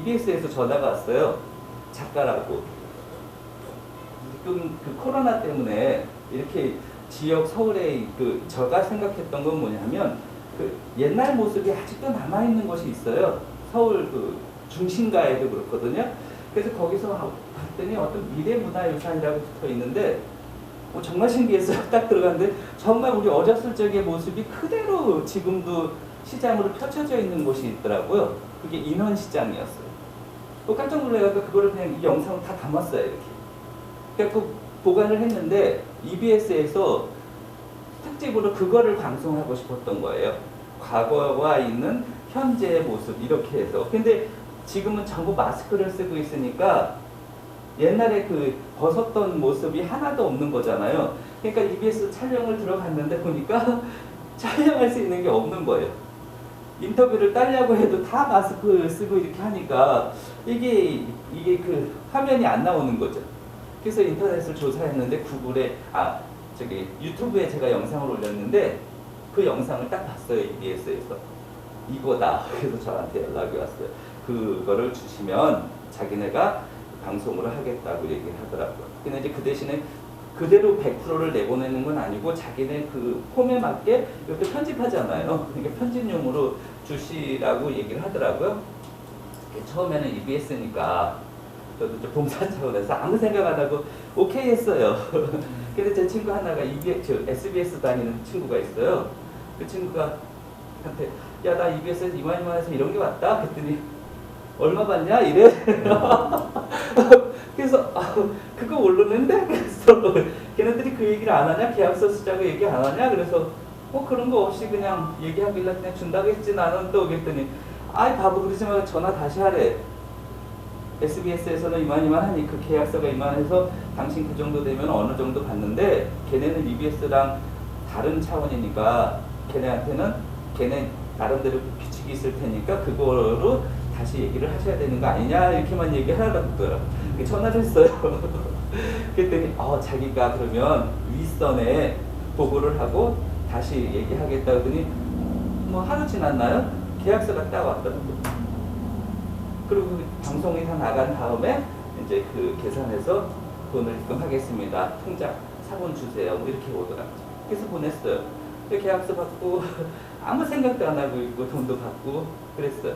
EBS에서 전화가 왔어요. 작가라고. 지금 그 코로나 때문에 이렇게 지역 서울에 제가 생각했던 건 뭐냐면 그 옛날 모습이 아직도 남아있는 곳이 있어요. 서울 그 중심가에도 그렇거든요. 그래서 거기서 봤더니 어떤 미래문화유산이라고 붙어 있는데 정말 신기했어요. 딱 들어갔는데 정말 우리 어렸을 적의 모습이 그대로 지금도 시장으로 펼쳐져 있는 곳이 있더라고요. 그게 인원시장이었어요. 깜짝 놀라서 그거를 그냥 이 영상을 다 담았어요. 이렇게. 그래서 보관을 했는데 EBS에서 특집으로 그거를 방송하고 싶었던 거예요. 과거와 있는 현재의 모습 이렇게 해서. 근데 지금은 전부 마스크를 쓰고 있으니까 옛날에 그 벗었던 모습이 하나도 없는 거잖아요. 그러니까 EBS 촬영을 들어갔는데 보니까 촬영할 수 있는 게 없는 거예요. 인터뷰를 따려고 해도 다 마스크 쓰고 이렇게 하니까 이게 그 화면이 안 나오는 거죠. 그래서 인터넷을 조사했는데 구글에 유튜브에 제가 영상을 올렸는데 그 영상을 딱 봤어요. EBS에서 이거다. 그래서 저한테 연락이 왔어요. 그거를 주시면 자기네가 방송으로 하겠다고 얘기를 하더라고요. 근데 이제 그 대신에 그대로 100%를 내보내는 건 아니고 자기네 그 폼에 맞게 이것도 편집하잖아요. 그러니까 편집용으로 주시라고 얘기를 하더라고요. 처음에는 EBS니까 저도 좀 봉사 차원에서 아무 생각 안 하고 오케이 했어요. 근데 제 친구 하나가 SBS 다니는 친구가 있어요. 그 친구가 한테 야, 나 EBS에서 이만해서 이런 게 왔다. 그랬더니 얼마 받냐? 이래. 그래서 그거 모르는데? 그래서 걔네들이 그 얘기를 안 하냐? 계약서 쓰자고 얘기 안 하냐? 그래서 그런 거 없이 그냥 얘기하길래 그냥 준다고 했지 나는 또 그랬더니 아이 바보 그러지 말고 전화 다시 하래. SBS에서는 이만 하니 그 계약서가 이만해서 당신 그 정도 되면 어느 정도 받는데 걔네는 EBS랑 다른 차원이니까 걔네한테는 걔네 나름대로 규칙이 있을 테니까 그거로 다시 얘기를 하셔야 되는 거 아니냐 이렇게만 얘기하라고 그러더라고요. 전화를 했어요. 그랬더니 자기가 그러면 윗선에 보고를 하고 다시 얘기하겠다 그러더니 뭐 하루 지났나요? 계약서가 딱 왔더라고요. 그리고 방송이 다 나간 다음에 이제 그 계산해서 돈을 입금하겠습니다. 통장 사본 주세요. 뭐 이렇게 오더라고요. 그래서 보냈어요. 계약서 받고 아무 생각도 안 하고 있고 돈도 받고 그랬어요.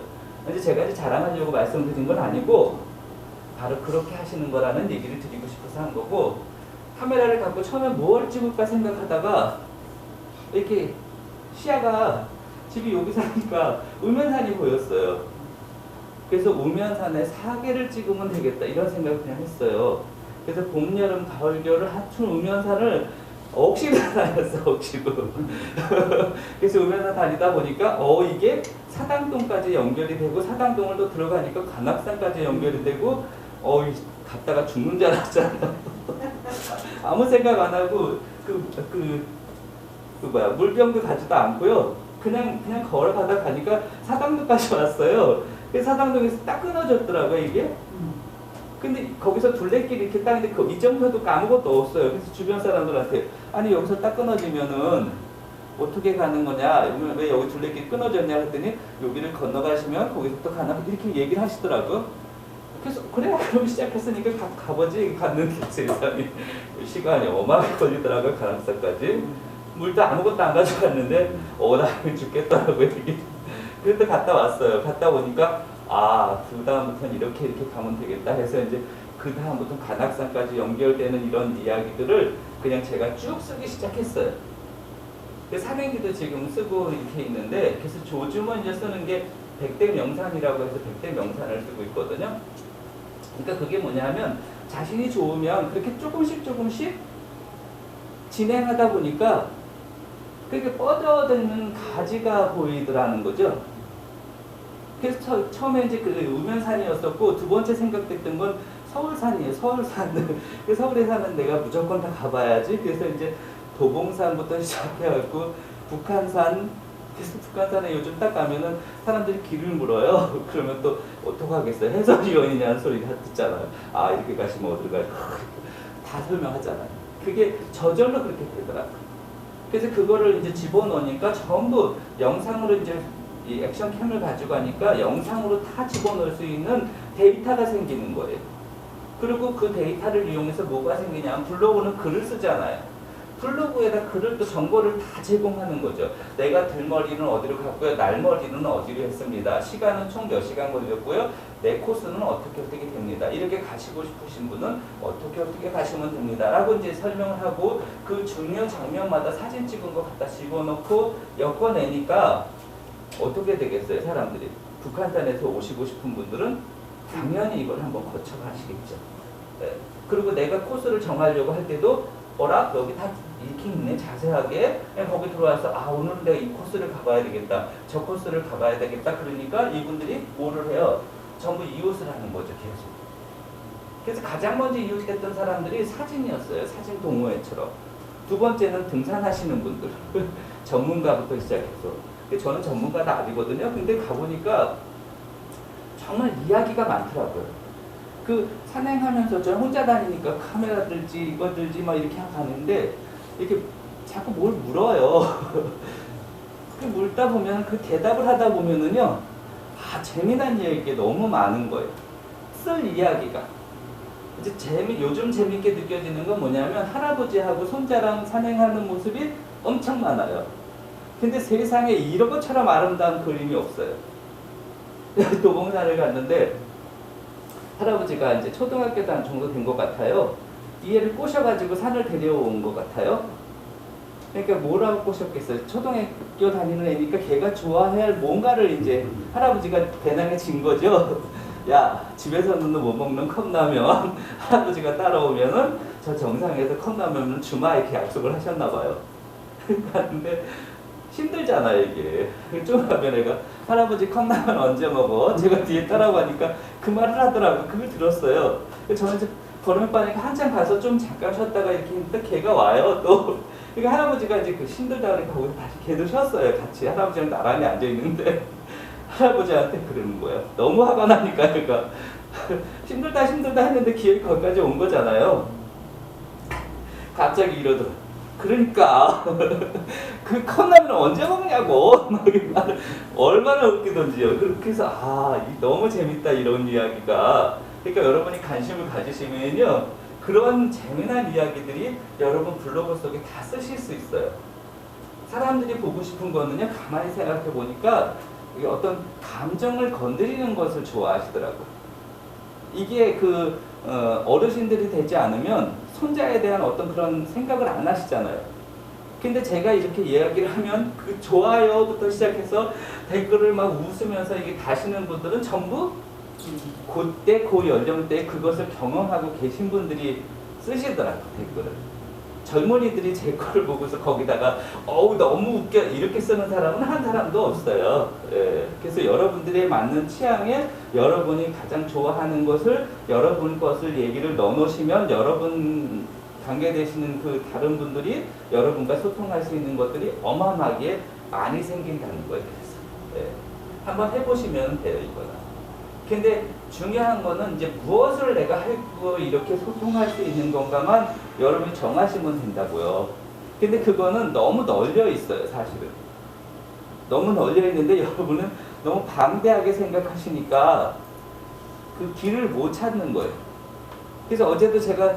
이제 제가 이제 자랑하려고 말씀드린 건 아니고 바로 그렇게 하시는 거라는 얘기를 드리고 싶어서 한 거고, 카메라를 갖고 처음에 뭘 찍을까 생각하다가 이렇게 시야가 집이 여기 사니까 우면산이 보였어요. 그래서 우면산에 사계를 찍으면 되겠다 이런 생각을 그냥 했어요. 그래서 봄, 여름, 가을, 겨울을 합친 우면산을 억지로 다녔어, 억지로. 그래서 우면산 다니다 보니까 이게 사당동까지 연결이 되고 사당동을 또 들어가니까 관악산까지 연결이 되고 갔다가 죽는 줄 알았잖아. 아무 생각 안 하고 물병도 가지도 않고요. 그냥 걸어가다 가니까 사당동까지 왔어요. 그래서 사당동에서 딱 끊어졌더라고요, 이게. 근데 거기서 둘레길 이렇게 딱 있는데 이 정도도 아무것도 없어요. 그래서 주변 사람들한테 아니 여기서 딱 끊어지면은 어떻게 가는 거냐, 왜 여기 둘레길 끊어졌냐 했더니 여기를 건너가시면 거기서부터 가나 이렇게 얘기를 하시더라고요. 그래서 그래 그럼 시작했으니까 가보지. 갔는데 세상에 시간이 어마어마하게 걸리더라고요. 관악산까지. 물도 아무것도 안 가져갔는데 나 죽겠더라고요 이게. 그래도 갔다 왔어요. 갔다 오니까 그 다음부터는 이렇게 가면 되겠다 해서 이제 그 다음부터 관악산까지 연결되는 이런 이야기들을 그냥 제가 쭉 쓰기 시작했어요. 삼행기도 지금 쓰고 이렇게 있는데, 그래서 요즘은 이제 쓰는 게 백대 명산이라고 해서 백대 명산을 쓰고 있거든요. 그러니까 그게 뭐냐면 자신이 좋으면 그렇게 조금씩 진행하다 보니까 그렇게 뻗어드는 가지가 보이더라는 거죠. 그래서 처음에 이제 그 우면산이었었고 두 번째 생각됐던 건 서울산이에요. 서울산. 서울에 사는 내가 무조건 다 가봐야지. 그래서 이제 도봉산부터 시작해갖고 북한산. 그래서 북한산에 요즘 딱 가면은 사람들이 길을 물어요. 그러면 또 어떡하겠어요. 해설위원이냐는 소리가 듣잖아요. 이렇게 가시면 어디로 가요. 다 설명하잖아요. 그게 저절로 그렇게 되더라고요. 그래서 그거를 이제 집어넣으니까 전부 영상으로 이제 이 액션캠을 가지고 하니까 영상으로 다 집어넣을 수 있는 데이터가 생기는 거예요. 그리고 그 데이터를 이용해서 뭐가 생기냐면 블로그는 글을 쓰잖아요. 블로그에다 글을 또 정보를 다 제공하는 거죠. 내가 들머리는 어디로 갔고요. 날머리는 어디로 했습니다. 시간은 총 몇 시간 걸렸고요. 내 코스는 어떻게 됩니다. 이렇게 가시고 싶으신 분은 어떻게 가시면 됩니다. 라고 이제 설명을 하고 그 중요 장면마다 사진 찍은 거 갖다 집어넣고 엮어내니까 어떻게 되겠어요, 사람들이? 북한산에서 오시고 싶은 분들은 당연히 이걸 한번 거쳐가시겠죠. 네. 그리고 내가 코스를 정하려고 할 때도 여기 다 이렇게 있네, 자세하게. 거기 들어와서 오늘은 내가 이 코스를 가봐야 되겠다, 저 코스를 가봐야 되겠다. 그러니까 이분들이 뭐를 해요? 전부 이웃을 하는 거죠, 계속. 그래서 가장 먼저 이웃했던 사람들이 사진이었어요. 사진 동호회처럼. 두 번째는 등산하시는 분들. 전문가부터 시작해서. 저는 전문가는 아니거든요. 근데 가보니까 정말 이야기가 많더라고요. 그 산행하면서 저 혼자 다니니까 카메라 들지 이거 들지 막 이렇게 가는데 이렇게 자꾸 뭘 물어요. 그 물다 보면 그 대답을 하다 보면은요, 재미난 이야기가 너무 많은 거예요. 쓸 이야기가. 이제 요즘 재밌게 느껴지는 건 뭐냐면 할아버지하고 손자랑 산행하는 모습이 엄청 많아요. 근데 세상에 이런 것처럼 아름다운 그림이 없어요. 도봉산을 갔는데 할아버지가 이제 초등학교 단 정도 된 것 같아요. 이 애를 꼬셔가지고 산을 데려온 것 같아요. 그러니까 뭐라고 꼬셨겠어요? 초등학교 다니는 애니까 걔가 좋아해야 할 뭔가를 이제 할아버지가 배낭에 진 거죠. 야, 집에서는 못 먹는 컵라면 할아버지가 따라오면은 저 정상에서 컵라면을 주마 이렇게 약속을 하셨나 봐요. 근데 힘들잖아요, 이게. 좀 가면 애가 할아버지 컵라면 언제 먹어? 제가 뒤에 따라가니까 그 말을 하더라고요. 그걸 들었어요. 저는 이제 걸음바니까 한참 가서 좀 잠깐 쉬었다가 이렇게 했는데 걔가 와요, 또. 그러니까 할아버지가 이제 그 힘들다 그러니까 거기서 다시 걔도 쉬었어요. 같이 할아버지랑 나란히 앉아있는데 할아버지한테 그러는 거예요. 너무 화가 나니까 얘가 힘들다 했는데 기획이 거기까지 온 거잖아요. 갑자기 이러더라. 그러니까 그 컵라면 언제 먹냐고. 얼마나 웃기던지요. 그렇게 해서 너무 재밌다, 이런 이야기가. 그러니까 여러분이 관심을 가지시면요, 그런 재미난 이야기들이 여러분 블로그 속에 다 쓰실 수 있어요. 사람들이 보고 싶은 거는요, 가만히 생각해 보니까 이게 어떤 감정을 건드리는 것을 좋아하시더라고요. 이게 어르신들이 되지 않으면 손자에 대한 어떤 그런 생각을 안 하시잖아요. 근데 제가 이렇게 이야기를 하면 그 좋아요부터 시작해서 댓글을 막 웃으면서 이게 다시는 분들은 전부 그때 그 연령대에 그것을 경험하고 계신 분들이 쓰시더라고요, 댓글을. 젊은이들이 제 거를 보고서 거기다가 너무 웃겨 이렇게 쓰는 사람은 한 사람도 없어요. 예. 그래서 여러분들의 맞는 취향에 여러분이 가장 좋아하는 것을, 여러분 것을 얘기를 넣어놓으시면 여러분 관계되시는 그 다른 분들이 여러분과 소통할 수 있는 것들이 어마어마하게 많이 생긴다는 거예요. 그래서 예. 한번 해보시면 돼요, 이거는. 근데 중요한 거는 이제 무엇을 내가 하고 이렇게 소통할 수 있는 건가만 여러분이 정하시면 된다고요. 근데 그거는 너무 널려 있어요, 사실은. 너무 널려 있는데 여러분은 너무 방대하게 생각하시니까 그 길을 못 찾는 거예요. 그래서 어제도 제가